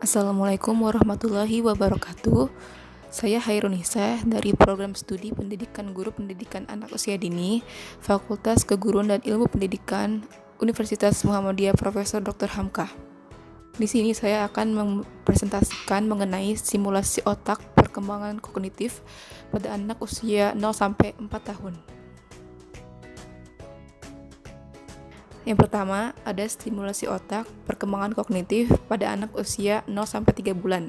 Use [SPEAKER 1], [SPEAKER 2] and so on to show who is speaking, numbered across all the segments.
[SPEAKER 1] Assalamualaikum warahmatullahi wabarakatuh. Saya Hairunisa dari Program Studi Pendidikan Guru Pendidikan Anak Usia Dini, Fakultas Keguruan dan Ilmu Pendidikan, Universitas Muhammadiyah Profesor Dr. Hamka. Di sini saya akan mempresentasikan mengenai simulasi otak perkembangan kognitif pada anak usia 0 sampai 4 tahun. Yang pertama, ada stimulasi otak perkembangan kognitif pada anak usia 0 sampai 3 bulan.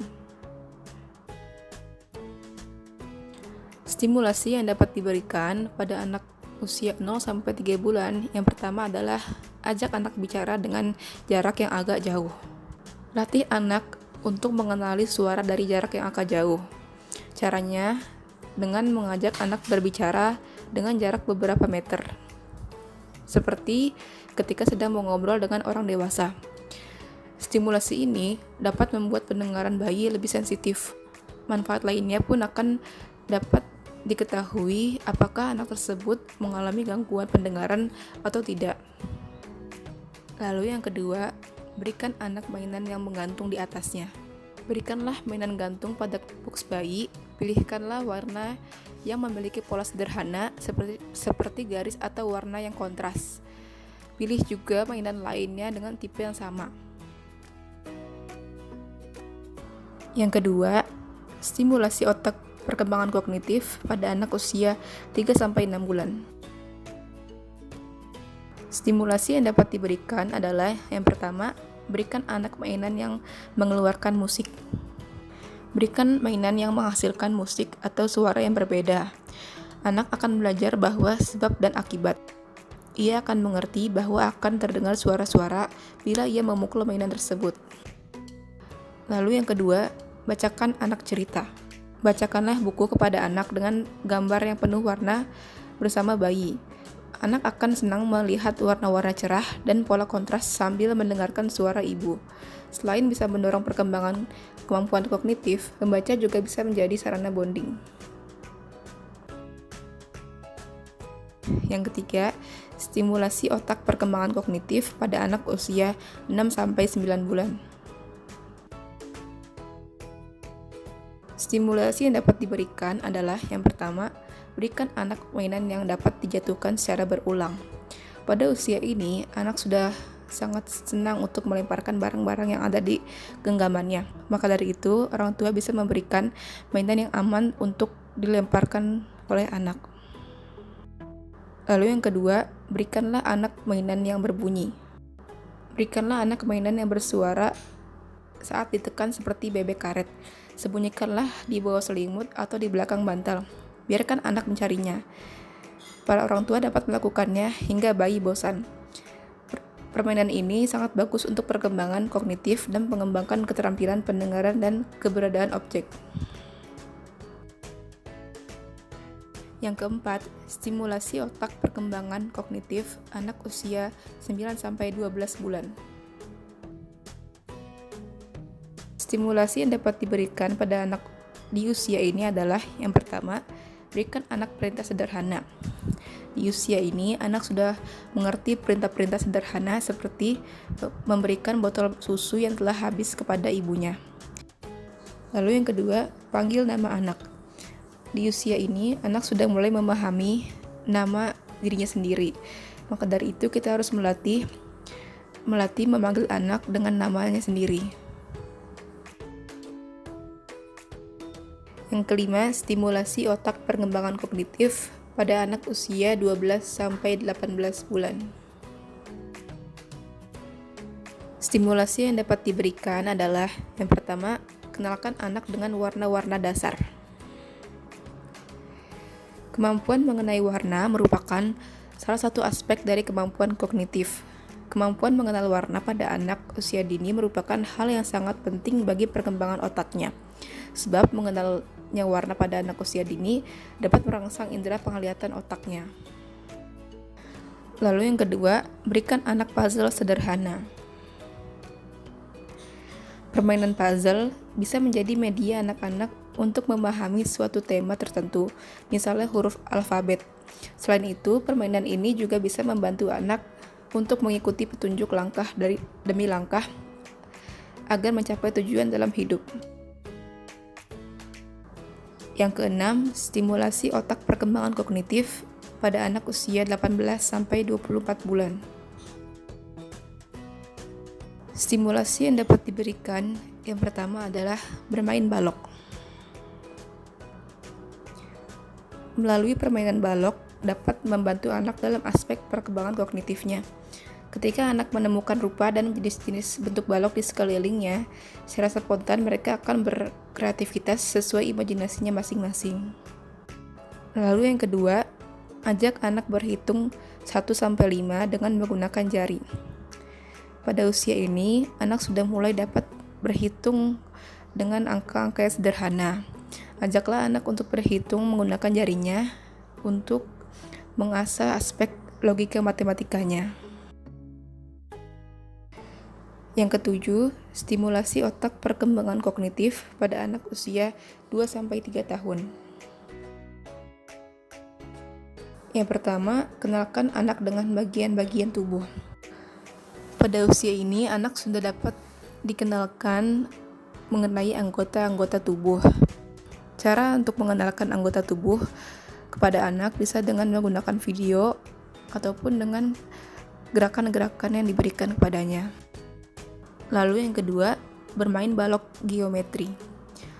[SPEAKER 1] Stimulasi yang dapat diberikan pada anak usia 0 sampai 3 bulan yang pertama adalah ajak anak bicara dengan jarak yang agak jauh. Latih anak untuk mengenali suara dari jarak yang agak jauh. Caranya dengan mengajak anak berbicara dengan jarak beberapa meter. Seperti ketika sedang mengobrol dengan orang dewasa. Stimulasi ini dapat membuat pendengaran bayi lebih sensitif. Manfaat lainnya pun akan dapat diketahui apakah anak tersebut mengalami gangguan pendengaran atau tidak. Lalu yang kedua, berikan anak mainan yang menggantung di atasnya. Berikanlah mainan gantung pada box bayi, pilihkanlah warna yang memiliki pola sederhana seperti garis atau warna yang kontras. Pilih juga mainan lainnya dengan tipe yang sama. Yang kedua, stimulasi otak perkembangan kognitif pada anak usia 3-6 bulan. Stimulasi yang dapat diberikan adalah yang pertama, berikan anak mainan yang mengeluarkan musik. Berikan mainan yang menghasilkan musik atau suara yang berbeda. Anak akan belajar bahwa sebab dan akibat. Ia akan mengerti bahwa akan terdengar suara-suara bila ia memukul mainan tersebut. Lalu yang kedua, bacakan anak cerita. Bacakanlah buku kepada anak dengan gambar yang penuh warna bersama bayi. Anak akan senang melihat warna-warna cerah dan pola kontras sambil mendengarkan suara ibu. Selain bisa mendorong perkembangan kemampuan kognitif, membaca juga bisa menjadi sarana bonding. Yang ketiga, stimulasi otak perkembangan kognitif pada anak usia 6-9 bulan. Stimulasi yang dapat diberikan adalah yang pertama, berikan anak mainan yang dapat dijatuhkan secara berulang. Pada usia ini, anak sudah sangat senang untuk melemparkan barang-barang yang ada di genggamannya. Maka dari itu, orang tua bisa memberikan mainan yang aman untuk dilemparkan oleh anak. Lalu yang kedua, berikanlah anak mainan yang berbunyi. Berikanlah anak mainan yang bersuara saat ditekan seperti bebek karet. Sembunyikanlah di bawah selimut atau di belakang bantal. Biarkan anak mencarinya. Para orang tua dapat melakukannya hingga bayi bosan. Permainan ini sangat bagus untuk perkembangan kognitif dan mengembangkan keterampilan pendengaran dan keberadaan objek. Yang keempat, stimulasi otak perkembangan kognitif anak usia 9-12 bulan. Stimulasi yang dapat diberikan pada anak di usia ini adalah yang pertama, berikan anak perintah sederhana. Di usia ini, anak sudah mengerti perintah-perintah sederhana seperti memberikan botol susu yang telah habis kepada ibunya. Lalu yang kedua, panggil nama anak. Di usia ini, anak sudah mulai memahami nama dirinya sendiri. Maka dari itu kita harus melatih memanggil anak dengan namanya sendiri. Yang kelima, stimulasi otak perkembangan kognitif pada anak usia 12-18 bulan. Stimulasi yang dapat diberikan adalah yang pertama, kenalkan anak dengan warna-warna dasar. Kemampuan mengenai warna merupakan salah satu aspek dari kemampuan kognitif. Kemampuan mengenal warna pada anak usia dini merupakan hal yang sangat penting bagi perkembangan otaknya. Sebab mengenalnya warna pada anak usia dini dapat merangsang indera penglihatan otaknya. Lalu yang kedua, berikan anak puzzle sederhana. Permainan puzzle bisa menjadi media anak-anak untuk memahami suatu tema tertentu, misalnya huruf alfabet. Selain itu, permainan ini juga bisa membantu anak untuk mengikuti petunjuk langkah demi langkah agar mencapai tujuan dalam hidup. Yang keenam, stimulasi otak perkembangan kognitif pada anak usia 18-24 bulan. Stimulasi yang dapat diberikan yang pertama adalah bermain balok. Melalui permainan balok dapat membantu anak dalam aspek perkembangan kognitifnya. Ketika anak menemukan rupa dan jenis-jenis bentuk balok di sekelilingnya, secara spontan mereka akan berkreativitas sesuai imajinasinya masing-masing. Lalu yang kedua, ajak anak berhitung 1-5 dengan menggunakan jari. Pada usia ini, anak sudah mulai dapat berhitung dengan angka-angka yang sederhana. Ajaklah anak untuk berhitung menggunakan jarinya untuk mengasah aspek logika matematikanya. Yang ketujuh, stimulasi otak perkembangan kognitif pada anak usia 2-3 tahun. Yang pertama, kenalkan anak dengan bagian-bagian tubuh. Pada usia ini, anak sudah dapat dikenalkan mengenai anggota-anggota tubuh. Cara untuk mengenalkan anggota tubuh kepada anak bisa dengan menggunakan video ataupun dengan gerakan-gerakan yang diberikan kepadanya. Lalu yang kedua, bermain balok geometri.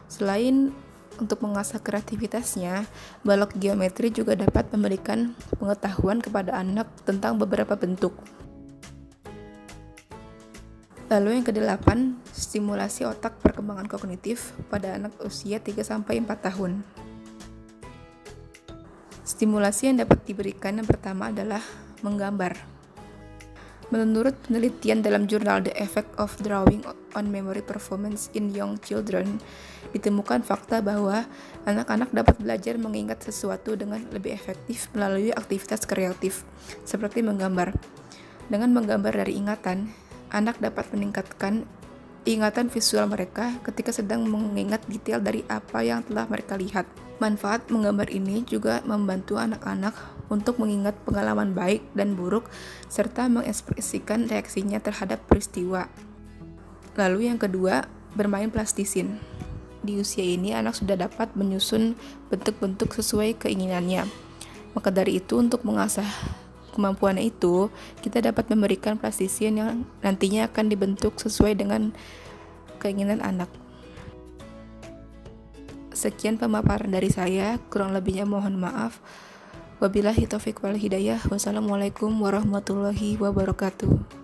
[SPEAKER 1] Selain untuk mengasah kreativitasnya, balok geometri juga dapat memberikan pengetahuan kepada anak tentang beberapa bentuk. Lalu yang kedelapan, stimulasi otak perkembangan kognitif pada anak usia 3-4 tahun. Stimulasi yang dapat diberikan yang pertama adalah menggambar. Menurut penelitian dalam jurnal The Effect of Drawing on Memory Performance in Young Children, ditemukan fakta bahwa anak-anak dapat belajar mengingat sesuatu dengan lebih efektif melalui aktivitas kreatif, seperti menggambar. Dengan menggambar dari ingatan, anak dapat meningkatkan ingatan visual mereka ketika sedang mengingat detail dari apa yang telah mereka lihat. Manfaat menggambar ini juga membantu anak-anak untuk mengingat pengalaman baik dan buruk serta mengekspresikan reaksinya terhadap peristiwa. Lalu yang kedua, bermain plastisin. Di usia ini anak sudah dapat menyusun bentuk-bentuk sesuai keinginannya. Maka dari itu untuk mengasah kemampuan itu, kita dapat memberikan plastisin yang nantinya akan dibentuk sesuai dengan keinginan anak. Sekian pemaparan dari saya, kurang lebihnya mohon maaf. Wabillahi taufiq wal hidayah. Wassalamualaikum warahmatullahi wabarakatuh.